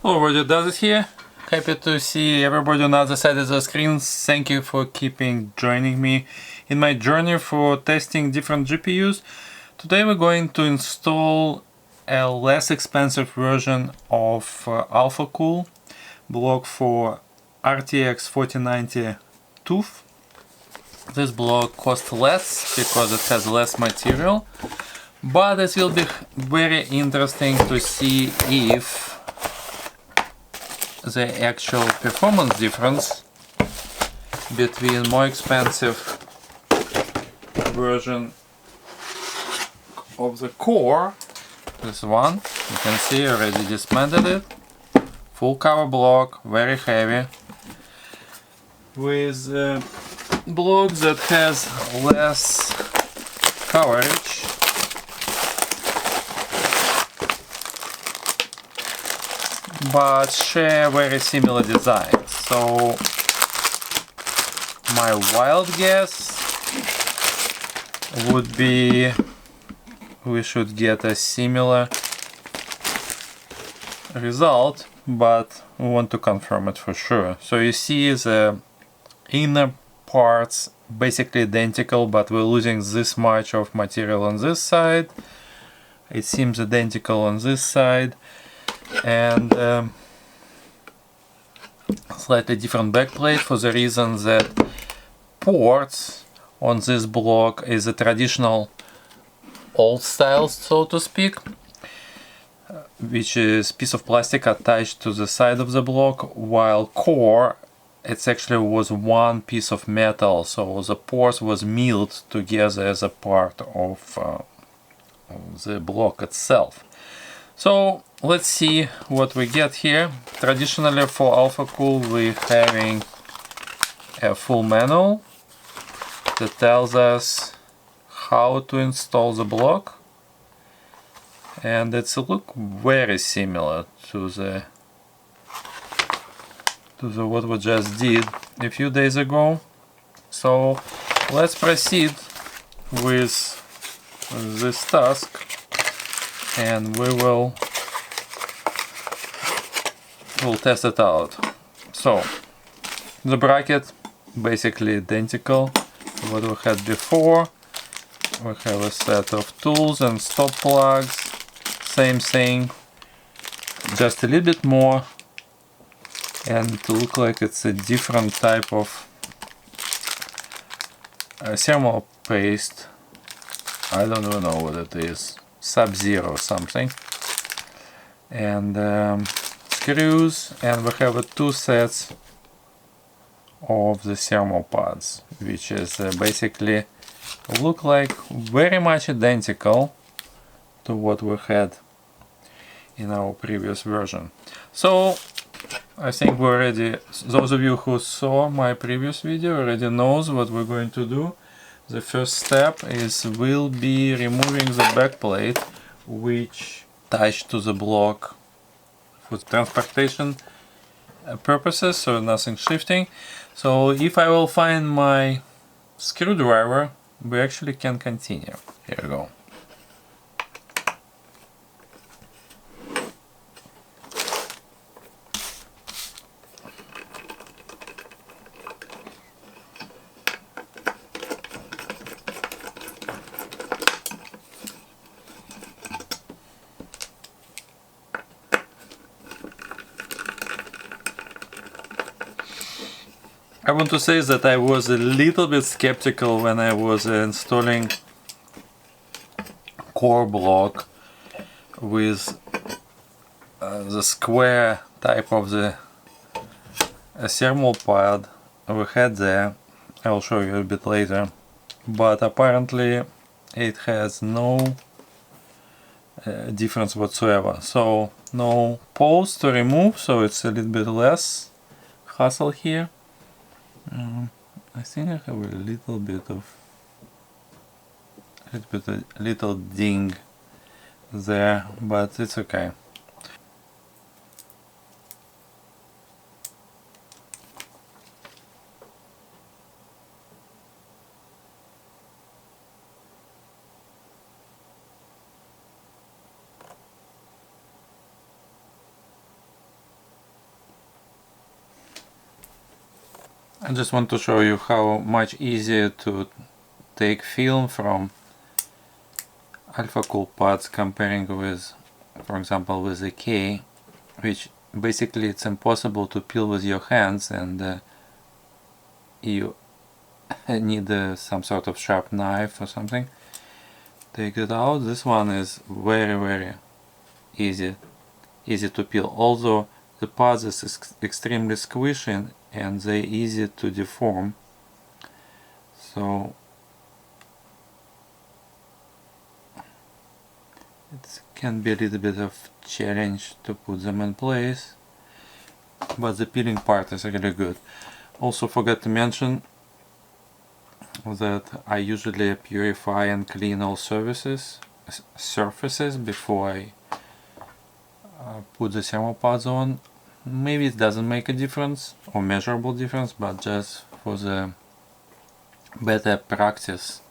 Hello, Roger does it here. Happy to see everybody on the other side of the screen. Thank you for joining me in my journey for testing different GPUs. Today we're going to install a less expensive version of Alphacool block for RTX 4090 TUF. This block costs less because it has less material, but it will be very interesting to see if the actual performance difference between more expensive version of the core, this one, you can see I already dismantled it, full cover block, very heavy, with a block that has less coverage, but share very similar design. So my wild guess would be we should get a similar result, but we want to confirm it for sure. So you see the inner parts basically identical, but we're losing this much of material on this side. It seems identical on this side, and slightly different backplate for the reason that ports on this block is a traditional old style, so to speak, which is piece of plastic attached to the side of the block, while core it actually was one piece of metal, so the ports was milled together as a part of the block itself. So let's see what we get here. Traditionally for Alphacool we're having a full manual that tells us how to install the block, and it's look very similar to the what we just did a few days ago. So let's proceed with this task, and we'll test it out. So the bracket basically identical to what we had before. We have a set of tools and stop plugs, same thing, just a little bit more, and to look like it's a different type of thermal paste. I don't even know what it is, Sub-Zero or something, and screws, and we have two sets of the thermal pads, which is basically look like very much identical to what we had in our previous version. So I think we already, those of you who saw my previous video already knows what we're going to do. The first step is we'll be removing the backplate which attached to the block for transportation purposes, so nothing shifting. So if I will find my screwdriver, we actually can continue. Here we go. I want to say that I was a little bit skeptical when I was installing core block with the square type of the thermal pad we had there. I'll show you a bit later, but apparently it has no difference whatsoever. So no poles to remove, so it's a little bit less hassle here. I think I have a little ding there, but it's okay. I just want to show you how much easier to take film from Alphacool pads comparing with, for example, with the K, which basically it's impossible to peel with your hands, and you need some sort of sharp knife or something. Take it out. This one is very easy to peel, although the pads is extremely squishy and they're easy to deform, so it can be a little bit of challenge to put them in place, but the peeling part is really good. Also forgot to mention that I usually purify and clean all surfaces before I put the thermal pads on. Maybe it doesn't make a difference or measurable difference, but just for the better practice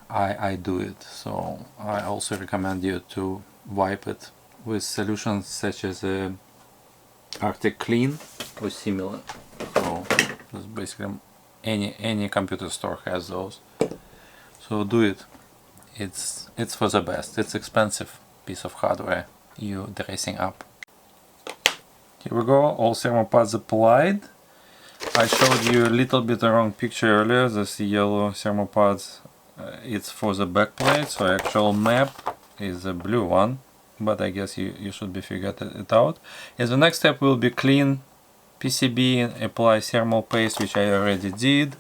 I do it. So I also recommend you to wipe it with solutions such as Arctic Clean or similar. So that's basically any computer store has those. So do it. It's for the best. It's expensive piece of hardware you're dressing up. Here we go, all thermal pads applied. I showed you a little bit the wrong picture earlier. This yellow thermal pads, it's for the backplate, so actual map is a blue one, but I guess you should be figured it out. And the next step will be clean PCB and apply thermal paste, which I already did,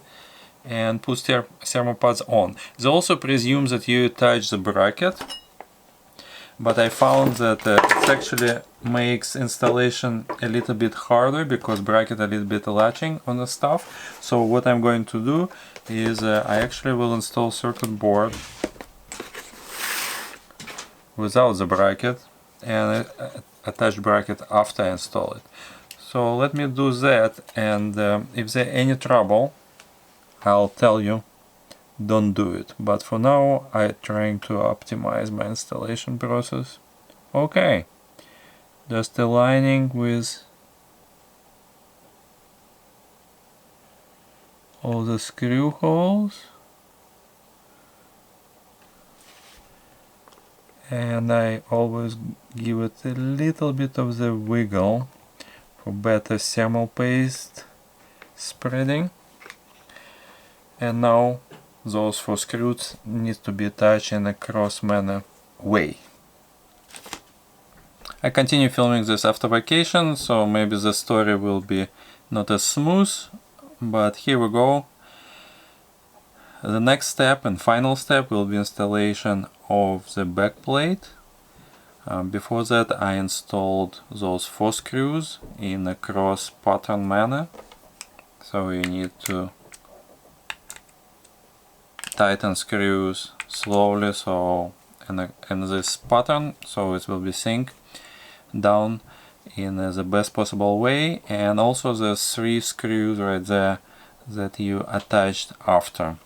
and put thermal pads on. It also presumes that you attach the bracket, but I found that it actually makes installation a little bit harder because bracket a little bit latching on the stuff. So what I'm going to do is I actually will install circuit board without the bracket and attach bracket after I install it. So let me do that, and if there's any trouble I'll tell you. Don't do it, but for now I'm trying to optimize my installation process. Okay, just aligning with all the screw holes, and I always give it a little bit of the wiggle for better thermal paste spreading. And now those 4 screws need to be attached in a cross manner way. I continue filming this after vacation, so maybe the story will be not as smooth, but here we go. The next step and final step will be installation of the backplate. Before that I installed those 4 screws in a cross pattern manner, so you need to tighten screws slowly, so in this pattern, so it will be sink down in the best possible way. And also the 3 screws right there that you attached after.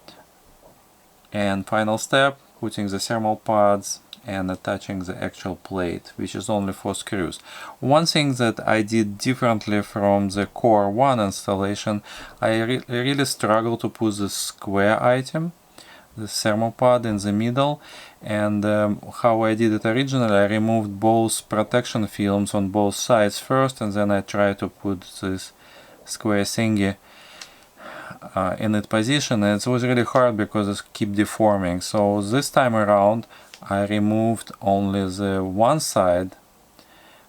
And final step, putting the thermal pads and attaching the actual plate, which is only 4 screws. One thing that I did differently from the Core 1 installation, I really struggled to put the square item, the thermal pad in the middle, and how I did it originally, I removed both protection films on both sides first, and then I tried to put this square thingy in its position, and it was really hard because it kept deforming. So this time around I removed only the one side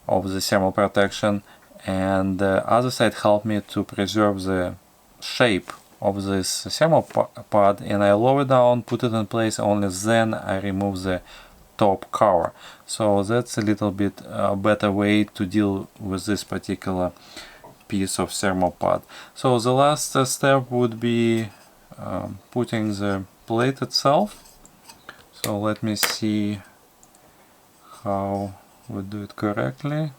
of the thermal protection, and the other side helped me to preserve the shape of this thermal pad, and I lower down, put it in place, only then I remove the top cover. So that's a little bit better way to deal with this particular piece of thermal pad. So the last step would be putting the plate itself. So let me see how we do it correctly.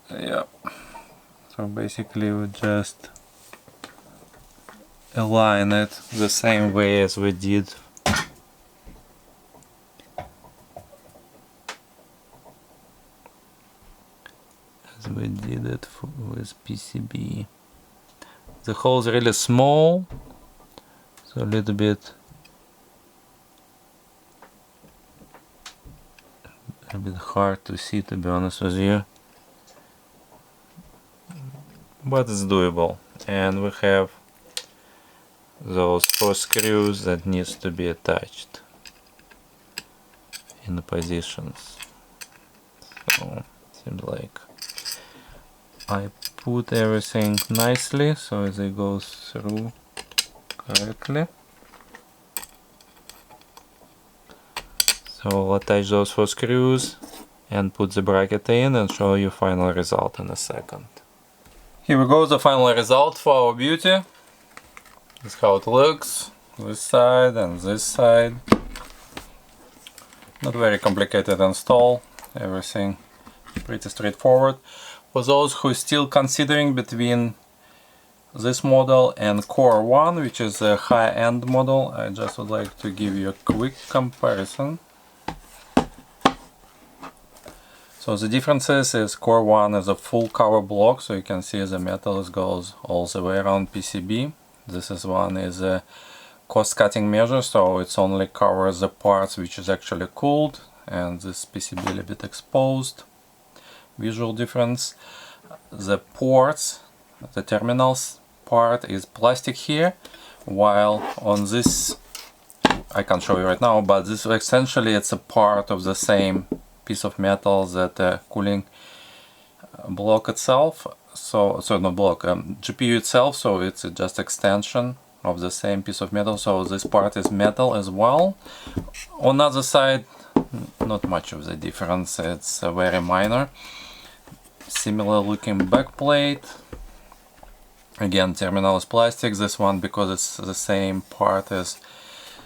Yeah. So basically we just align it the same way as we did it with PCB. The hole is really small, so a little bit hard to see, to be honest with you, but it's doable. And we have those 4 screws that needs to be attached in the positions. So seems like I put everything nicely so as it goes through correctly. So I'll attach those 4 screws and put the bracket in and show you final result in a second. Here we go, the final result for our beauty. This is how it looks, this side and this side. Not very complicated install, everything pretty straightforward. For those who are still considering between this model and Core 1, which is a high-end model, I just would like to give you a quick comparison. So the differences is Core 1 is a full cover block, so you can see the metal goes all the way around PCB. This is one is a cost-cutting measure, so it's only covers the parts which is actually cooled, and this PCB a little bit exposed. Visual difference. The ports, the terminals part is plastic here, while on this, I can't show you right now, but this essentially it's a part of the same piece of metal that the cooling block itself. So not block, GPU itself, so it's just extension of the same piece of metal, so this part is metal as well. On the other side, not much of the difference, it's very minor. Similar looking backplate. Again, terminal is plastic, this one because it's the same part as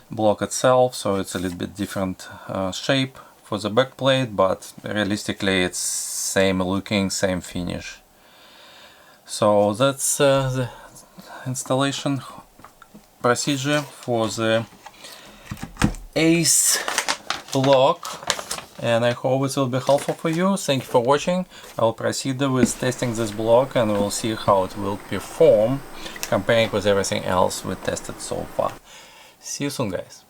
block itself, so it's a little bit different shape for the backplate, but realistically it's same looking, same finish. So that's the installation procedure for the Eisblock, and I hope it will be helpful for you. Thank you for watching. I'll proceed with testing this block and we'll see how it will perform comparing with everything else we tested so far. See you soon, guys.